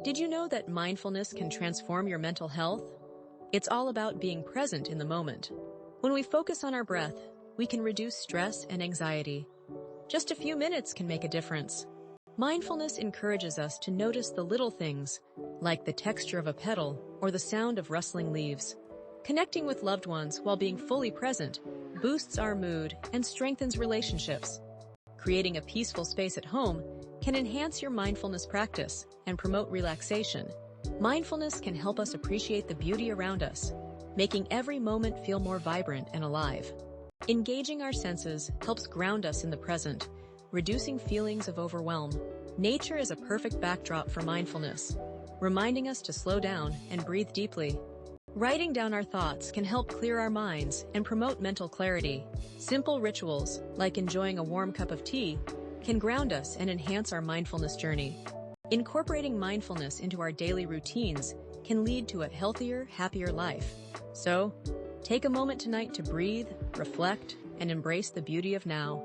Did you know that mindfulness can transform your mental health? It's all about being present in the moment. When we focus on our breath, we can reduce stress and anxiety. Just a few minutes can make a difference. Mindfulness encourages us to notice the little things, like the texture of a petal or the sound of rustling leaves. Connecting with loved ones while being fully present boosts our mood and strengthens relationships. Creating a peaceful space at home can enhance your mindfulness practice and promote relaxation. Mindfulness can help us appreciate the beauty around us, making every moment feel more vibrant and alive. Engaging our senses helps ground us in the present, reducing feelings of overwhelm. Nature is a perfect backdrop for mindfulness, reminding us to slow down and breathe deeply. Writing down our thoughts can help clear our minds and promote mental clarity. Simple rituals, like enjoying a warm cup of tea, can ground us and enhance our mindfulness journey. Incorporating mindfulness into our daily routines can lead to a healthier, happier life. So, take a moment tonight to breathe, reflect, and embrace the beauty of now.